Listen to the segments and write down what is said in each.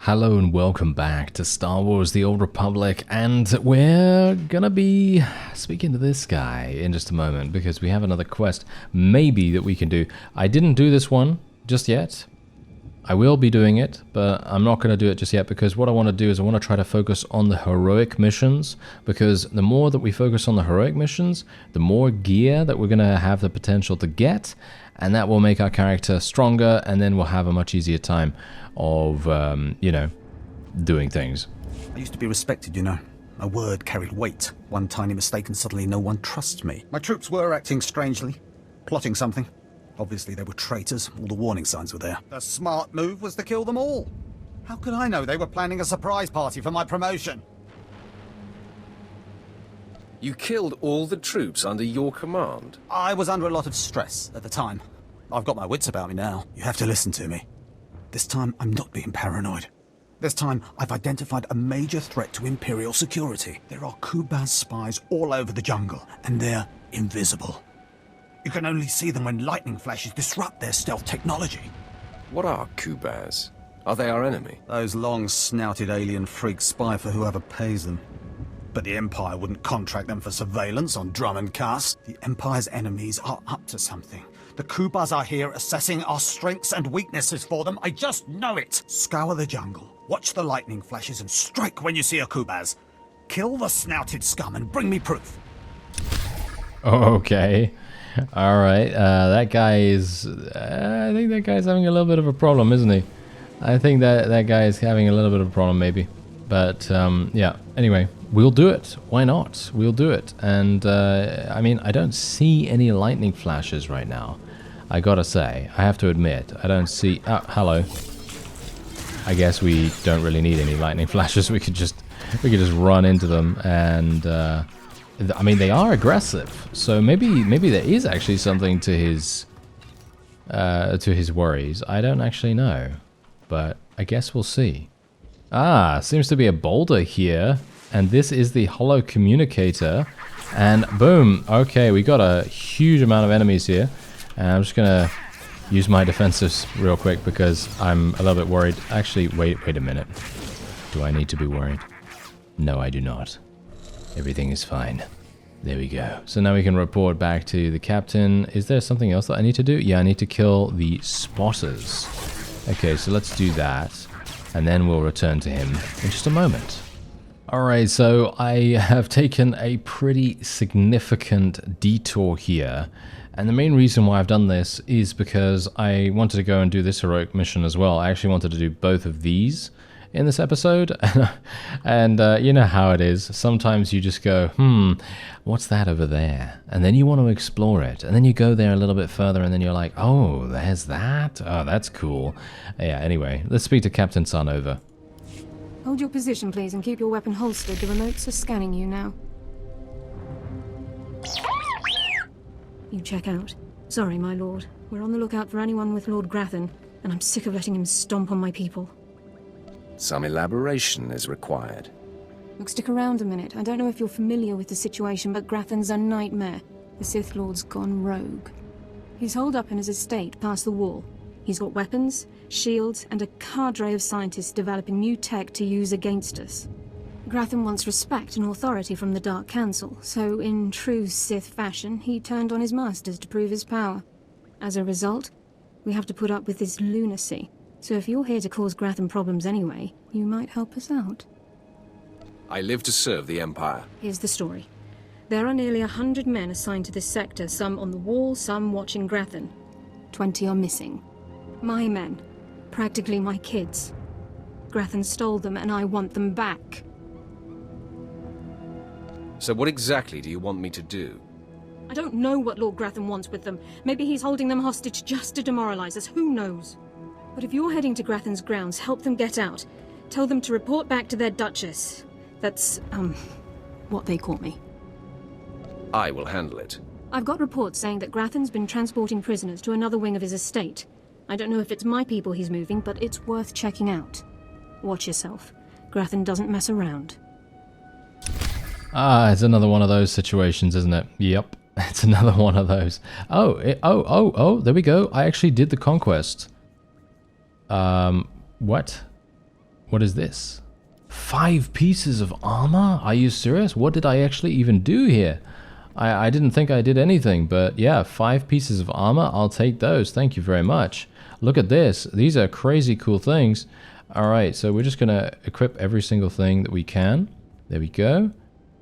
Hello and welcome back to Star Wars The Old Republic, and we're gonna be speaking to this guy in just a moment because we have another quest maybe that we can do. I didn't do this one just yet. I will be doing it, but I'm not going to do it just yet because what I want to do is I want to try to focus on the heroic missions, because the more that we focus on the heroic missions, the more gear that we're going to have the potential to get, and that will make our character stronger, and then we'll have a much easier time of, you know, doing things. I used to be respected, you know. My word carried weight. One tiny mistake and suddenly no one trusts me. My troops were acting strangely, plotting something. Obviously they were traitors, all the warning signs were there. The smart move was to kill them all. How could I know they were planning a surprise party for my promotion? You killed all the troops under your command? I was under a lot of stress at the time. I've got my wits about me now. You have to listen to me. This time I'm not being paranoid. This time I've identified a major threat to Imperial security. There are Kubaz spies all over the jungle, and they're invisible. You can only see them when lightning flashes disrupt their stealth technology. What are Kubaz? Are they our enemy? Those long-snouted alien freaks spy for whoever pays them. But the Empire wouldn't contract them for surveillance on Drum and Cass. The Empire's enemies are up to something. The Kubaz are here assessing our strengths and weaknesses for them. I just know it. Scour the jungle, watch the lightning flashes, and strike when you see a Kubaz. Kill the snouted scum and bring me proof. Okay. Alright, that guy is... I think that guy's having a little bit of a problem, isn't he? I think that guy is having a little bit of a problem, maybe. But, yeah. Anyway, we'll do it. Why not? We'll do it. And, I mean, I don't see any lightning flashes right now. I gotta say. I have to admit. I don't see... Oh, hello. I guess we don't really need any lightning flashes. We could just run into them and... I mean, they are aggressive, so maybe there is actually something to his worries. I don't actually know, but I guess we'll see. Ah, seems to be a boulder here, and this is the holo communicator, and boom. Okay, we got a huge amount of enemies here, and I'm just gonna use my defensives real quick because I'm a little bit worried. Actually, wait a minute. Do I need to be worried? No, I do not. Everything is fine. There we go. So now we can report back to the captain. Is there something else that I need to do? Yeah, I need to kill the spotters. Okay, so let's do that. And then we'll return to him in just a moment. Alright, so I have taken a pretty significant detour here. And the main reason why I've done this is because I wanted to go and do this heroic mission as well. I actually wanted to do both of these in this episode, and you know how it is. Sometimes you just go, what's that over there? And then you want to explore it, and then you go there a little bit further, and then you're like, oh, there's that? Oh, that's cool. Yeah, anyway, let's speak to Captain Sun. Over. Hold your position, please, and keep your weapon holstered. The remotes are scanning you now. You check out. Sorry, my lord. We're on the lookout for anyone with Lord Grathan, and I'm sick of letting him stomp on my people. Some elaboration is required. Look, stick around a minute. I don't know if you're familiar with the situation, but Grathan's a nightmare. The Sith Lord's gone rogue. He's holed up in his estate past the wall. He's got weapons, shields, and a cadre of scientists developing new tech to use against us. Grathan wants respect and authority from the Dark Council, so in true Sith fashion, he turned on his masters to prove his power. As a result, we have to put up with this lunacy. So if you're here to cause Grathan problems anyway, you might help us out. I live to serve the Empire. Here's the story. There are nearly 100 men assigned to this sector, some on the wall, some watching Grathan. 20 are missing. My men. Practically my kids. Grathan stole them and I want them back. So what exactly do you want me to do? I don't know what Lord Grathan wants with them. Maybe he's holding them hostage just to demoralize us, who knows? But if you're heading to Grathan's grounds, help them get out. Tell them to report back to their Duchess. That's, what they call me. I will handle it. I've got reports saying that Grathan's been transporting prisoners to another wing of his estate. I don't know if it's my people he's moving, but it's worth checking out. Watch yourself. Grathan doesn't mess around. Ah, it's another one of those situations, isn't it? Yep, it's another one of those. Oh, there we go. I actually did the conquest. What? what is this? 5 pieces of armor? Are you serious? What did I actually even do here? I didn't think I did anything, but yeah, 5 pieces of armor. I'll take those. Thank you very much. Look at this. These are crazy cool things. All right, so we're just going to equip every single thing that we can. There we go.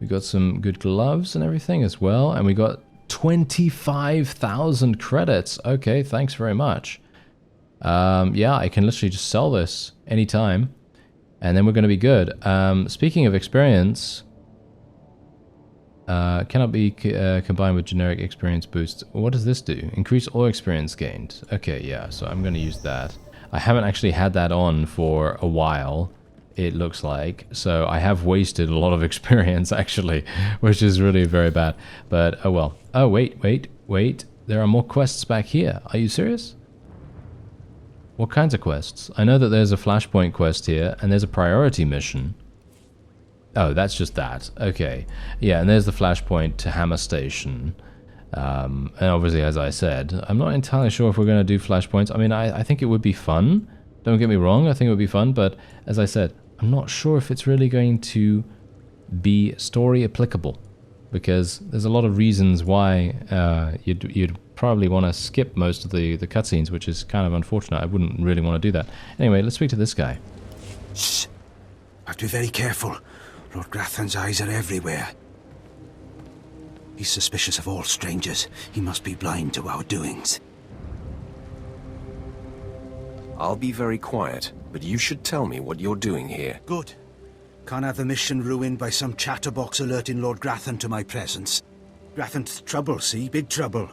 We got some good gloves and everything as well. And we got 25,000 credits. Okay, thanks very much. Yeah, I can literally just sell this anytime. And then we're going to be good. Speaking of experience, cannot be combined with generic experience boosts. What does this do? Increase all experience gained. Okay, yeah, so I'm going to use that. I haven't actually had that on for a while, it looks like. So I have wasted a lot of experience, actually, which is really very bad. But, oh well. Oh, wait. There are more quests back here. Are you serious? What kinds of quests? I know that there's a flashpoint quest here, and there's a priority mission. Oh, that's just that. Okay. Yeah, and there's the flashpoint to Hammer Station. And obviously, as I said, I'm not entirely sure if we're going to do flashpoints. I mean, I think it would be fun. Don't get me wrong, I think it would be fun, but as I said, I'm not sure if it's really going to be story applicable. Because there's a lot of reasons why you'd probably want to skip most of the cutscenes, which is kind of unfortunate. I wouldn't really want to do that. Anyway, let's speak to this guy. Shh! Have to be very careful. Lord Grathan's eyes are everywhere. He's suspicious of all strangers. He must be blind to our doings. I'll be very quiet, but you should tell me what you're doing here. Good. Can't have the mission ruined by some chatterbox alerting Lord Grathan to my presence. Grathan's trouble, see? Big trouble.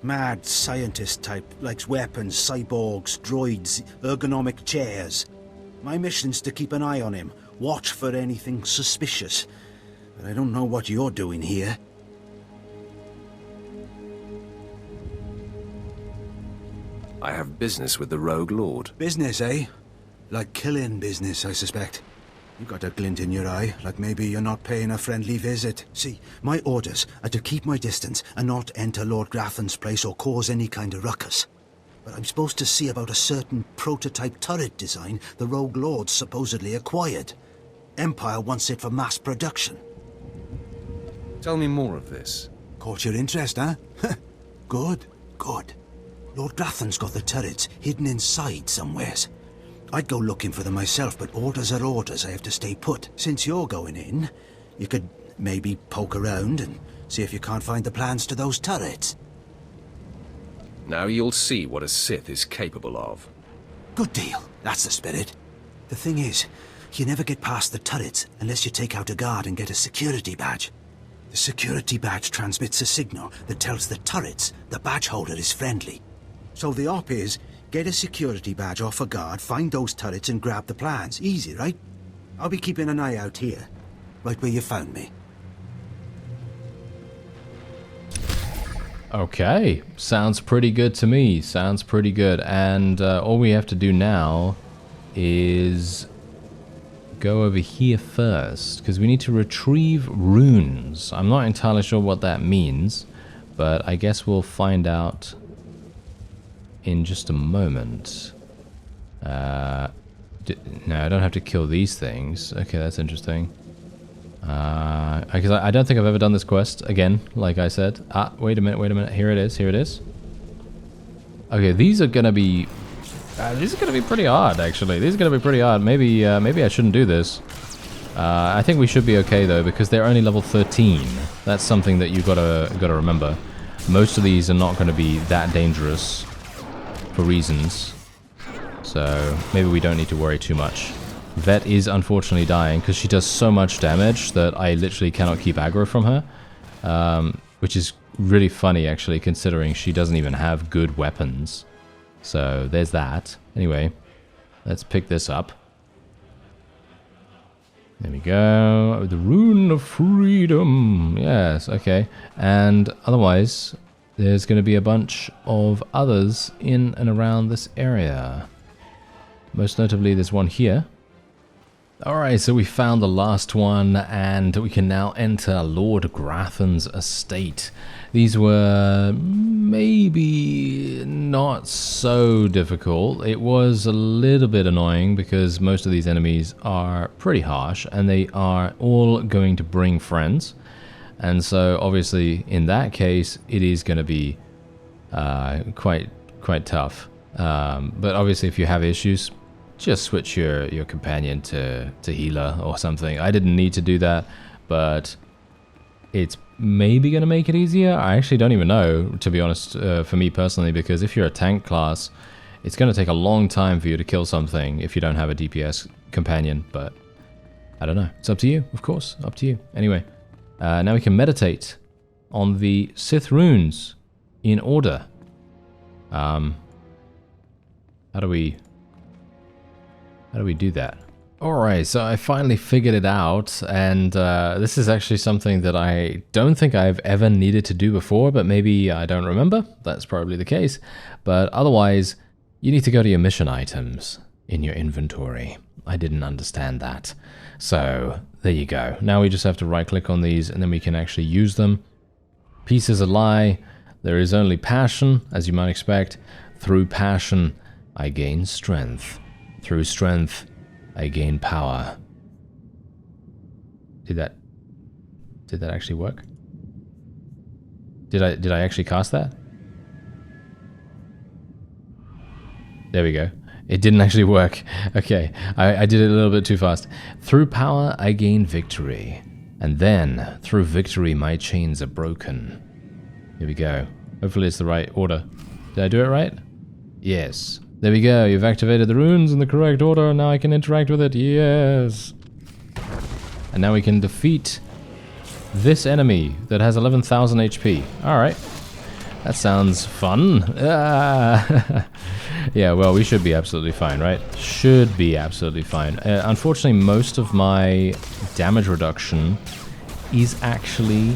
Mad scientist type, likes weapons, cyborgs, droids, ergonomic chairs. My mission's to keep an eye on him, watch for anything suspicious. But I don't know what you're doing here. I have business with the Rogue Lord. Business, eh? Like killing business, I suspect. You got a glint in your eye, like maybe you're not paying a friendly visit. See, my orders are to keep my distance and not enter Lord Grathan's place or cause any kind of ruckus. But I'm supposed to see about a certain prototype turret design the Rogue Lord supposedly acquired. Empire wants it for mass production. Tell me more of this. Caught your interest, huh? Good. Lord Grathan's got the turrets hidden inside somewheres. I'd go looking for them myself, but orders are orders. I have to stay put. Since you're going in, you could maybe poke around and see if you can't find the plans to those turrets. Now you'll see what a Sith is capable of. Good deal. That's the spirit. The thing is, you never get past the turrets unless you take out a guard and get a security badge. The security badge transmits a signal that tells the turrets the badge holder is friendly. So the op is, get a security badge off a guard, find those turrets and grab the plans. Easy, right? I'll be keeping an eye out here, right where you found me. Okay, sounds pretty good to me. Sounds pretty good. And all we have to do now is go over here first, because we need to retrieve runes. I'm not entirely sure what that means, but I guess we'll find out in just a moment. No, I don't have to kill these things. Okay, that's interesting. Because I don't think I've ever done this quest again, like I said. Ah, wait a minute. Here it is. Okay, these are gonna be pretty hard, actually. These are gonna be pretty hard. Maybe I shouldn't do this. I think we should be okay though, because they're only level 13. That's something that you gotta remember. Most of these are not gonna be that dangerous for reasons, so maybe we don't need to worry too much. Vet is unfortunately dying because she does so much damage that I literally cannot keep aggro from her, which is really funny actually, considering she doesn't even have good weapons. So there's that. Anyway, let's pick this up. There we go. The Rune of Freedom. Yes, okay. And otherwise, there's going to be a bunch of others in and around this area. Most notably, there's one here. Alright, so we found the last one, and we can now enter Lord Grathan's estate. These were maybe not so difficult. It was a little bit annoying because most of these enemies are pretty harsh, and they are all going to bring friends. And so obviously in that case, it is going to be quite tough. But obviously if you have issues, just switch your companion to healer or something. I didn't need to do that, but it's maybe going to make it easier. I actually don't even know, to be honest, for me personally, because if you're a tank class, it's going to take a long time for you to kill something if you don't have a DPS companion, but I don't know. It's up to you, of course, up to you. Anyway, now we can meditate on the Sith runes in order. How do we do that? Alright, so I finally figured it out, and this is actually something that I don't think I've ever needed to do before, but maybe I don't remember. That's probably the case. But otherwise, you need to go to your mission items in your inventory. I didn't understand that. So, there you go. Now we just have to right-click on these, and then we can actually use them. Peace is a lie. There is only passion, as you might expect. Through passion, I gain strength. Through strength, I gain power. Did that actually work? Did I actually cast that? There we go. It didn't actually work. Okay, I did it a little bit too fast. Through power, I gain victory. And then, through victory, my chains are broken. Here we go. Hopefully it's the right order. Did I do it right? Yes. There we go, you've activated the runes in the correct order, and now I can interact with it, yes! And now we can defeat this enemy that has 11,000 HP. Alright, that sounds fun. Ah. Yeah, well, we should be absolutely fine, right? Should be absolutely fine. Unfortunately, most of my damage reduction is actually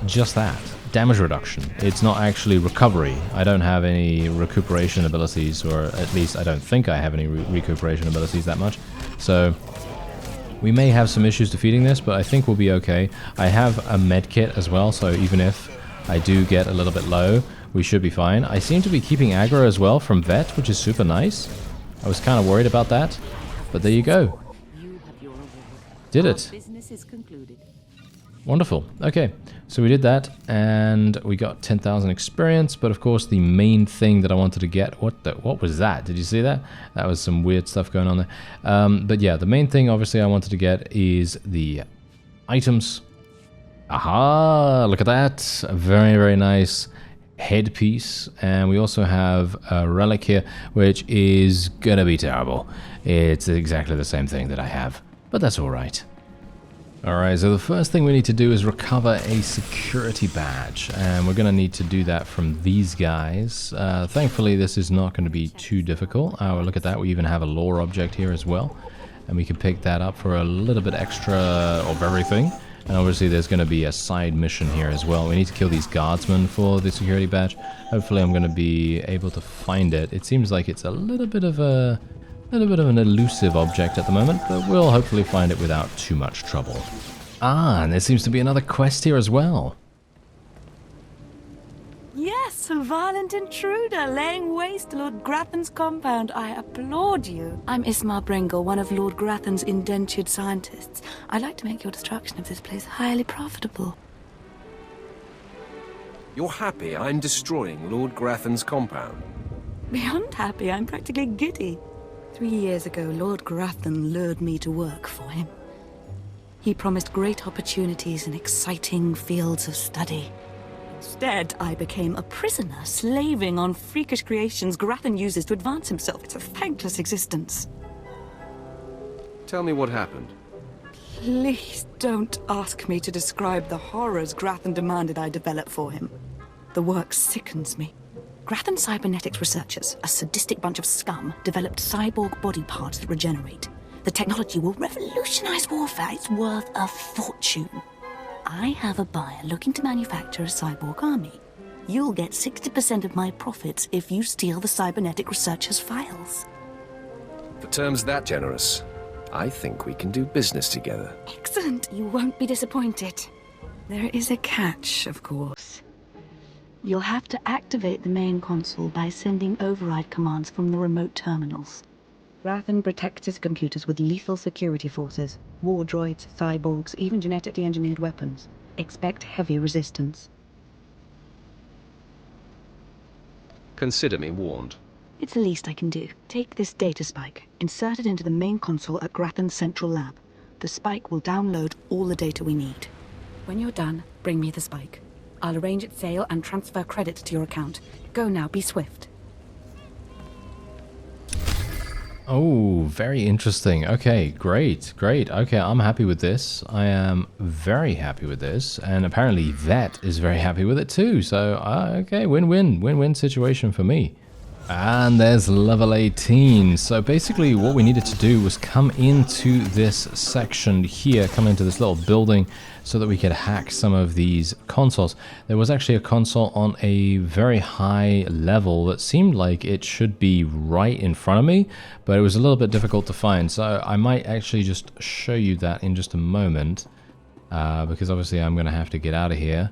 just that. Damage reduction. It's not actually recovery. I don't have any recuperation abilities, or at least I don't think I have any recuperation abilities that much. So we may have some issues defeating this, but I think we'll be okay. I have a med kit as well, so even if I do get a little bit low, we should be fine. I seem to be keeping aggro as well from Vet, which is super nice. I was kind of worried about that, but there you go. Did it. Business is concluded. Wonderful. Okay, so we did that, and we got 10,000 experience, but of course the main thing that I wanted to get... What was that? Did you see that? That was some weird stuff going on there. But yeah, the main thing obviously I wanted to get is the items. Aha! Look at that! A very, very nice headpiece, and we also have a relic here, which is gonna be terrible. It's exactly the same thing that I have, but that's alright. Alright, so the first thing we need to do is recover a security badge, and we're going to need to do that from these guys. Thankfully, this is not going to be too difficult. Look at that, we even have a lore object here as well, and we can pick that up for a little bit extra of everything. And obviously there's going to be a side mission here as well. We need to kill these guardsmen for the security badge. Hopefully I'm going to be able to find it. It seems like it's a little bit of an elusive object at the moment, but we'll hopefully find it without too much trouble. Ah, and there seems to be another quest here as well. Yes, a violent intruder laying waste to Lord Grathan's compound. I applaud you. I'm Ismar Bringle, one of Lord Grathan's indentured scientists. I'd like to make your destruction of this place highly profitable. You're happy I'm destroying Lord Grathan's compound? Beyond happy, I'm practically giddy. 3 years ago, Lord Grathan lured me to work for him. He promised great opportunities and exciting fields of study. Instead, I became a prisoner, slaving on freakish creations Grathan uses to advance himself. It's a thankless existence. Tell me what happened. Please don't ask me to describe the horrors Grathan demanded I develop for him. The work sickens me. Grathan cybernetics researchers, a sadistic bunch of scum, developed cyborg body parts that regenerate. The technology will revolutionize warfare. It's worth a fortune. I have a buyer looking to manufacture a cyborg army. You'll get 60% of my profits if you steal the cybernetic researchers' files. For terms that generous, I think we can do business together. Excellent. You won't be disappointed. There is a catch, of course. You'll have to activate the main console by sending override commands from the remote terminals. Rathan protects his computers with lethal security forces, war droids, cyborgs, even genetically engineered weapons. Expect heavy resistance. Consider me warned. It's the least I can do. Take this data spike, insert it into the main console at Grathan's central lab. The spike will download all the data we need. When you're done, bring me the spike. I'll arrange its sale and transfer credits to your account. Go now, be swift. Oh, very interesting. Okay, great, great. Okay, I'm happy with this. I am very happy with this. And apparently Vet is very happy with it too. So, okay, win-win. Win-win situation for me. And there's level 18. So basically what we needed to do was come into this section here, come into this little building so that we could hack some of these consoles. There was actually a console on a very high level that seemed like it should be right in front of me, but it was a little bit difficult to find. So I might actually just show you that in just a moment, because obviously I'm going to have to get out of here.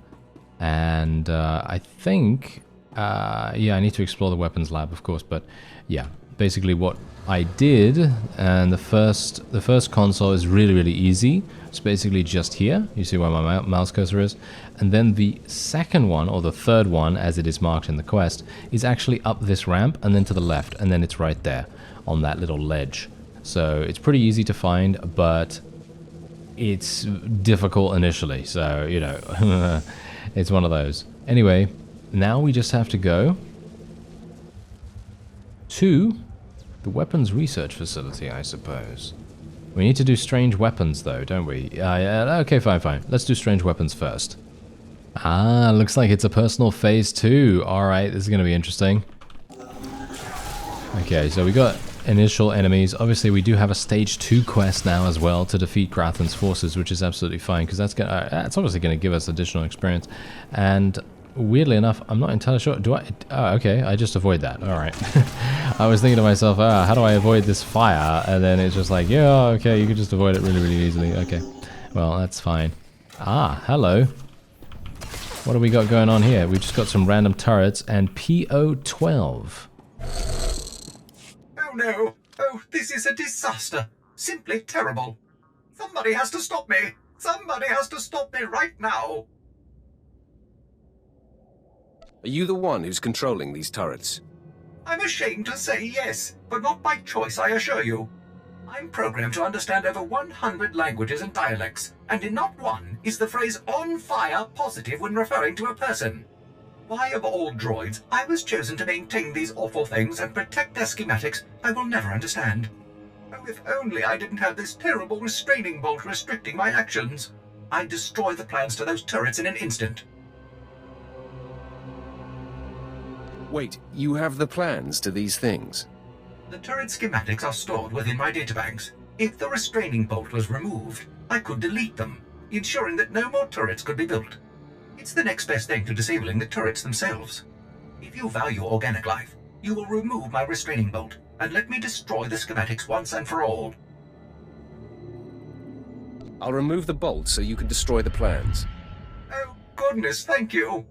And I think... yeah, I need to explore the weapons lab, of course, but yeah, basically what I did, and the first console is really easy. It's basically just here. You see where my mouse cursor is, and then the second one, or the third one, as it is marked in the quest, is actually up this ramp and then to the left, and then it's right there on that little ledge. So it's pretty easy to find, but it's difficult initially. So you know, it's one of those. Anyway. Now we just have to go to the weapons research facility, I suppose. We need to do strange weapons, though, don't we? Yeah, okay, fine. Let's do strange weapons first. Ah, looks like it's a personal phase 2. Alright, this is going to be interesting. Okay, so we got initial enemies. Obviously, we do have a stage 2 quest now as well to defeat Grathan's forces, which is absolutely fine, because that's obviously going to give us additional experience. And... weirdly enough, I'm not entirely sure. Do I? Oh, okay. I just avoid that. All right. I was thinking to myself, how do I avoid this fire? And then it's just like, yeah, okay, you can just avoid it really easily. Okay. Well, that's fine. Ah, hello. What do we got going on here? We've just got some random turrets and PO-12. Oh no. Oh, this is a disaster. Simply terrible. Somebody has to stop me. Somebody has to stop me right now. Are you the one who's controlling these turrets? I'm ashamed to say yes, but not by choice, I assure you. I'm programmed to understand over 100 languages and dialects, and in not one is the phrase on fire positive when referring to a person. Why, of all droids, I was chosen to maintain these awful things and protect their schematics, I will never understand. Oh, if only I didn't have this terrible restraining bolt restricting my actions. I'd destroy the plans to those turrets in an instant. Wait, you have the plans to these things? The turret schematics are stored within my databanks. If the restraining bolt was removed, I could delete them, ensuring that no more turrets could be built. It's the next best thing to disabling the turrets themselves. If you value organic life, you will remove my restraining bolt and let me destroy the schematics once and for all. I'll remove the bolt so you can destroy the plans. Oh, goodness, thank you.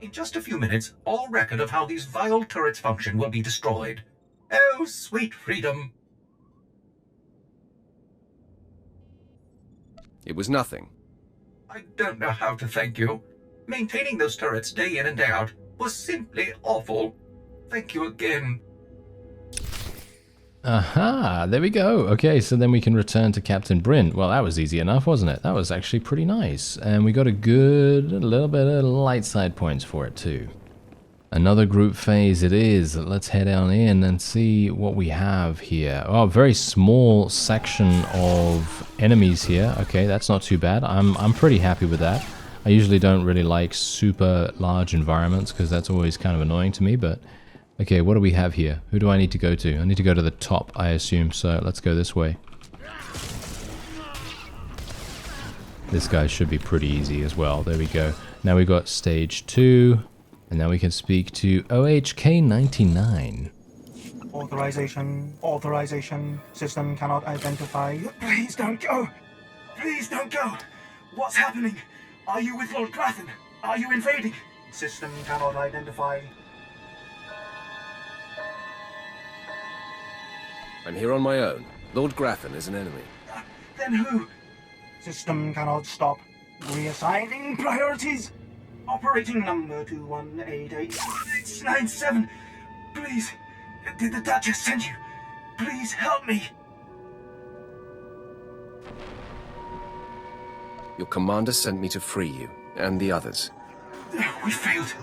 In just a few minutes, all record of how these vile turrets function will be destroyed. Oh, sweet freedom. It was nothing. I don't know how to thank you. Maintaining those turrets day in and day out was simply awful. Thank you again. Aha, there we go. Okay, so then we can return to Captain Bryn. Well, that was easy enough, wasn't it? That was actually pretty nice. And we got a little bit of light side points for it too. Another group phase it is. Let's head on in and see what we have here. Oh, a very small section of enemies here. Okay, that's not too bad. I'm pretty happy with that. I usually don't really like super large environments because that's always kind of annoying to me, but... okay, what do we have here? Who do I need to go to? I need to go to the top, I assume, so let's go this way. This guy should be pretty easy as well. There we go. Now we've got stage 2, and now we can speak to OHK-99. Authorization. System cannot identify. Please don't go. Please don't go. What's happening? Are you with Lord Grathan? Are you invading? System cannot identify. I'm here on my own. Lord Grathan is an enemy. Then who? System cannot stop. Reassigning priorities. Operating number 2188-697. Please, did the Duchess send you? Please help me. Your commander sent me to free you, and the others. We failed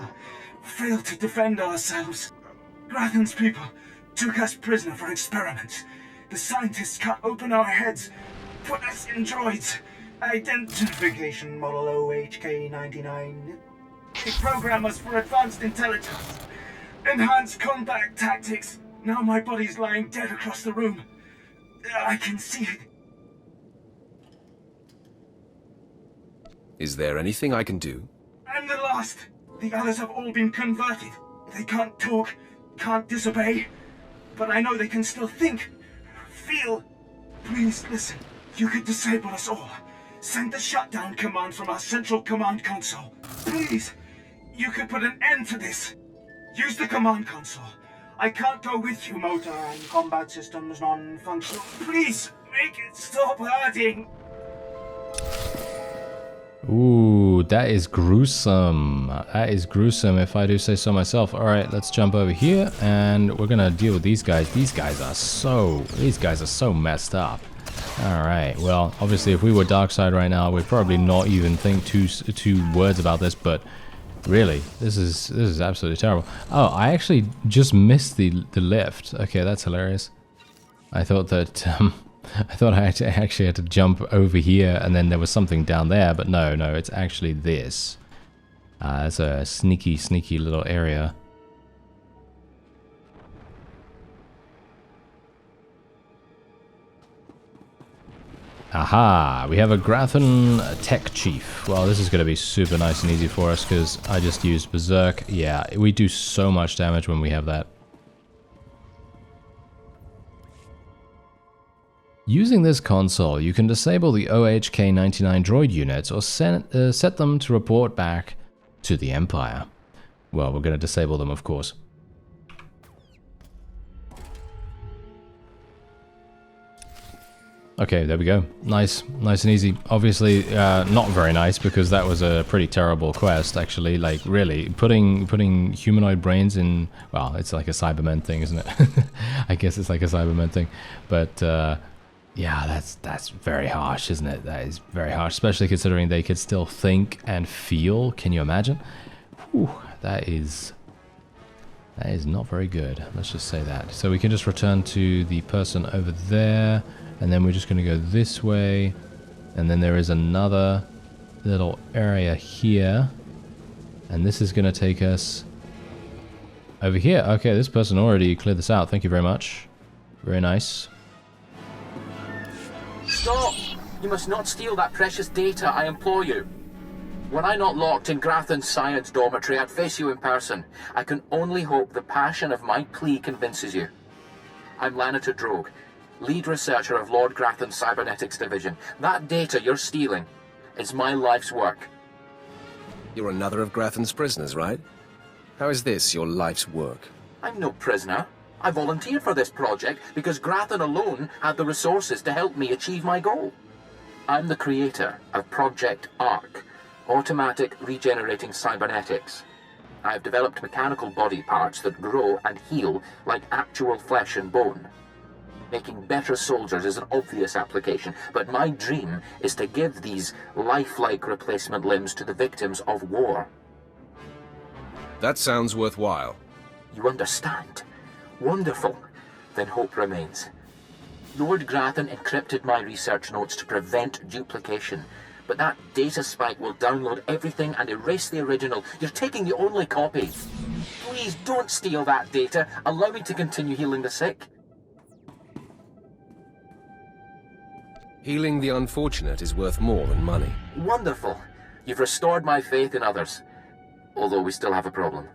to defend ourselves. Grathan's people took us prisoner for experiments. The scientists cut open our heads, put us in droids. Identification model OHK-99. They program us for advanced intelligence. Enhanced combat tactics. Now my body's lying dead across the room. I can see it. Is there anything I can do? I'm the last. The others have all been converted. They can't talk, can't disobey. But I know they can still think, feel. Please listen. You could disable us all. Send the shutdown command from our central command console. Please. You could put an end to this. Use the command console. I can't go with you, motor and combat systems non-functional. Please, make it stop hurting. Ooh, that is gruesome. That is gruesome if I do say so myself. Alright, let's jump over here and we're gonna deal with these guys. These guys are so messed up. Alright, well, obviously if we were Darkseid right now, we'd probably not even think two words about this, but really, this is absolutely terrible. Oh, I actually just missed the lift. Okay, that's hilarious. I thought that I actually had to jump over here and then there was something down there, but no, it's actually this. It's a sneaky little area. Aha! We have a Grathan Tech Chief. Well, this is going to be super nice and easy for us because I just used Berserk. Yeah, we do so much damage when we have that. Using this console, you can disable the OHK-99 droid units or set them to report back to the Empire. Well, we're going to disable them, of course. Okay, there we go. Nice and easy. Obviously, not very nice because that was a pretty terrible quest, actually. Like, really, putting humanoid brains in... Well, it's like a Cybermen thing, isn't it? I guess it's like a Cybermen thing. But, yeah, that's very harsh, isn't it? That is very harsh, especially considering they could still think and feel. Can you imagine? Whew, that is not very good. Let's just say that. So we can just return to the person over there. And then we're just going to go this way. And then there is another little area here. And this is going to take us over here. Okay, this person already cleared this out. Thank you very much. Very nice. Stop! You must not steal that precious data, I implore you. Were I not locked in Grathan's science dormitory, I'd face you in person. I can only hope the passion of my plea convinces you. I'm Lanator Drogue, lead researcher of Lord Grathan's Cybernetics Division. That data you're stealing is my life's work. You're another of Grathan's prisoners, right? How is this your life's work? I'm no prisoner. I volunteered for this project because Grathan alone had the resources to help me achieve my goal. I'm the creator of Project ARC, Automatic Regenerating Cybernetics. I've developed mechanical body parts that grow and heal like actual flesh and bone. Making better soldiers is an obvious application, but my dream is to give these lifelike replacement limbs to the victims of war. That sounds worthwhile. You understand? Wonderful. Then hope remains. Lord Grathan encrypted my research notes to prevent duplication, but that data spike will download everything and erase the original. You're taking the only copy. Please don't steal that data. Allow me to continue healing the sick. Healing the unfortunate is worth more than money. Wonderful. You've restored my faith in others. Although we still have a problem.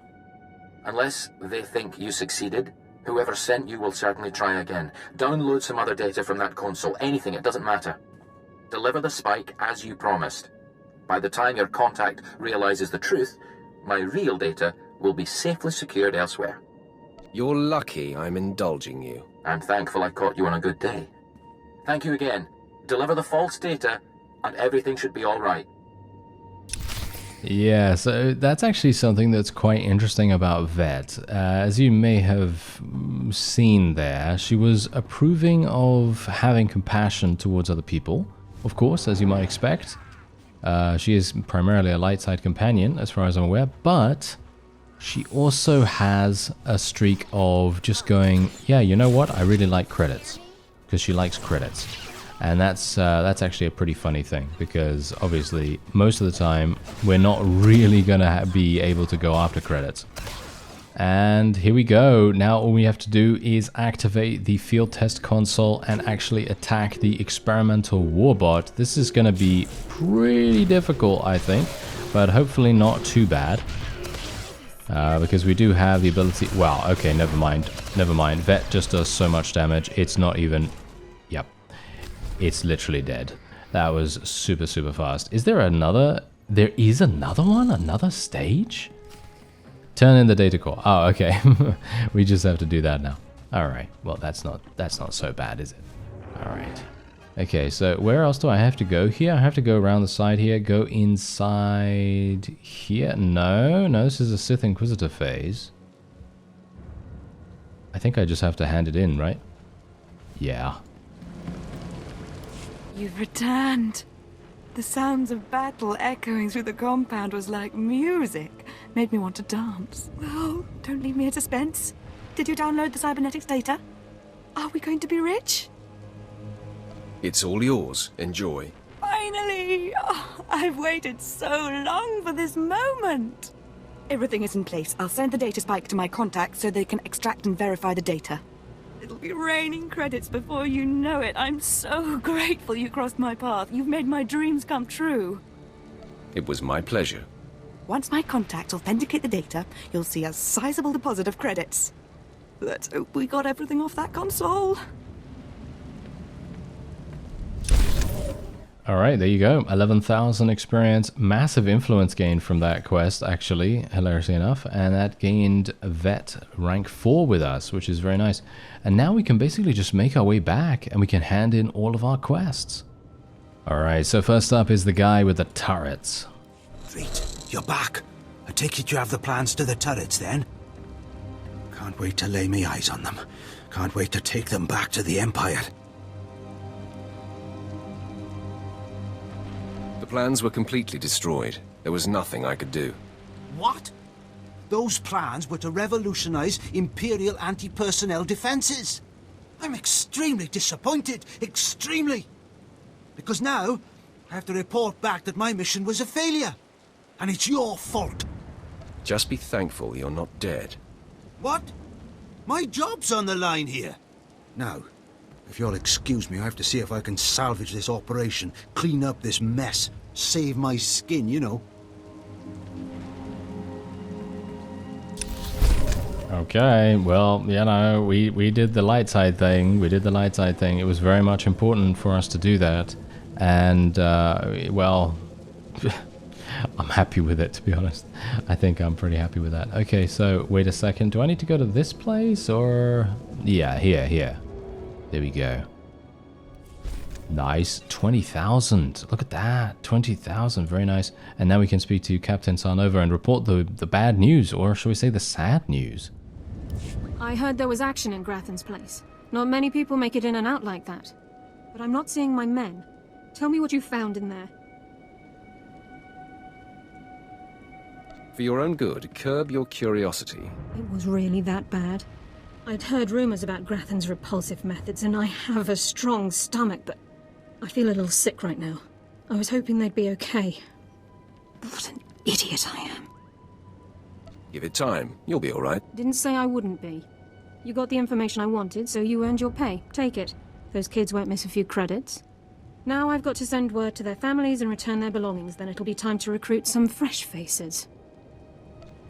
Unless they think you succeeded, Whoever sent you will certainly try again. Download some other data from that console. Anything, it doesn't matter. Deliver the spike as you promised. By the time your contact realizes the truth, my real data will be safely secured elsewhere. You're lucky I'm indulging you. I'm thankful I caught you on a good day. Thank you again. Deliver the false data, and everything should be all right. Yeah, so that's actually something that's quite interesting about Vet. As you may have seen there, she was approving of having compassion towards other people, of course, as you might expect. She is primarily a light side companion, as far as I'm aware, but she also has a streak of just going, yeah, you know what, I really like credits, because she likes credits. And that's actually a pretty funny thing, because obviously most of the time we're not really gonna be able to go after credits. And here we go. Now all we have to do is activate the field test console and actually attack the experimental warbot. This is gonna be pretty difficult, I think, but hopefully not too bad. Because we do have the ability... Wow, okay, never mind. Vet just does so much damage, it's not even... Yep. It's literally dead. That was super, super fast. Is there another... There is another one? Another stage? Turn in the data core. Oh, okay. We just have to do that now. Alright. Well, that's not so bad, is it? Alright. Okay, so where else do I have to go here? I have to go around the side here. Go inside here. No, this is a Sith Inquisitor phase. I think I just have to hand it in, right? Yeah. You've returned. The sounds of battle echoing through the compound was like music. Made me want to dance. Oh, don't leave me in suspense. Did you download the cybernetics data? Are we going to be rich? It's all yours. Enjoy. Finally! Oh, I've waited so long for this moment. Everything is in place. I'll send the data spike to my contacts so they can extract and verify the data. It'll be raining credits before you know it. I'm so grateful you crossed my path. You've made my dreams come true. It was my pleasure. Once my contacts authenticate the data, you'll see a sizable deposit of credits. Let's hope we got everything off that console. Alright, there you go. 11,000 experience. Massive influence gain from that quest, actually, hilariously enough. And that gained Vet rank 4 with us, which is very nice. And now we can basically just make our way back and we can hand in all of our quests. Alright, so first up is the guy with the turrets. Great, you're back. I take it you have the plans to the turrets then? Can't wait to lay me eyes on them. Can't wait to take them back to the Empire. The plans were completely destroyed. There was nothing I could do. What? Those plans were to revolutionize Imperial anti-personnel defenses. I'm extremely disappointed. Extremely. Because now, I have to report back that my mission was a failure. And it's your fault. Just be thankful you're not dead. What? My job's on the line here. Now, if you'll excuse me, I have to see if I can salvage this operation, clean up this mess, save my skin, you know. Okay, well, you know, we did the light side thing. It was very much important for us to do that. And, well, I'm happy with it, to be honest. I think I'm pretty happy with that. Okay, so, wait a second. Do I need to go to this place, or... Yeah, here. There we go. Nice. 20,000. Look at that. 20,000. Very nice. And now we can speak to Captain Sarnova and report the bad news, or shall we say the sad news. I heard there was action in Grathan's place. Not many people make it in and out like that. But I'm not seeing my men. Tell me what you found in there. For your own good, curb your curiosity. It was really that bad. I'd heard rumors about Grathan's repulsive methods, and I have a strong stomach, but I feel a little sick right now. I was hoping they'd be okay. What an idiot I am. Give it time. You'll be all right. Didn't say I wouldn't be. You got the information I wanted, so you earned your pay. Take it. Those kids won't miss a few credits. Now I've got to send word to their families and return their belongings, then it'll be time to recruit some fresh faces.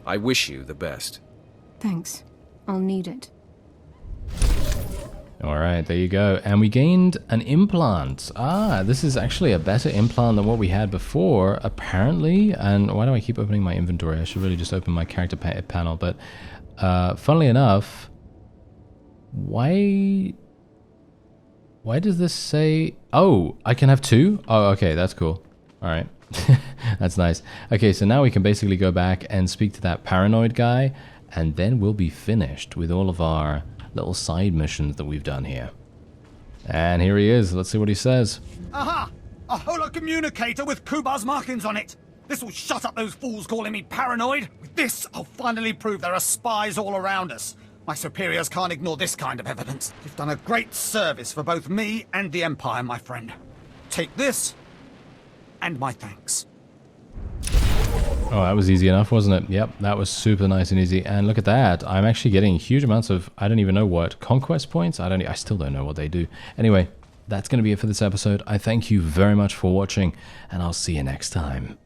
I wish you the best. Thanks. I'll need it. Alright, there you go. And we gained an implant. Ah, this is actually a better implant than what we had before, apparently. And why do I keep opening my inventory? I should really just open my character panel. But funnily enough, why does this say... Oh, I can have two? Oh, okay, that's cool. Alright. That's nice. Okay, so now we can basically go back and speak to that paranoid guy, and then we'll be finished with all of our little side missions that we've done here. And here he is. Let's see what he says. Aha! A holocommunicator with Kubar's markings on it! This will shut up those fools calling me paranoid! With this, I'll finally prove there are spies all around us. My superiors can't ignore this kind of evidence. You've done a great service for both me and the Empire, my friend. Take this, and my thanks. Oh, that was easy enough, wasn't it? Yep, that was super nice and easy. And look at that. I'm actually getting huge amounts of, I don't even know what, conquest points? I still don't know what they do. Anyway, that's going to be it for this episode. I thank you very much for watching, and I'll see you next time.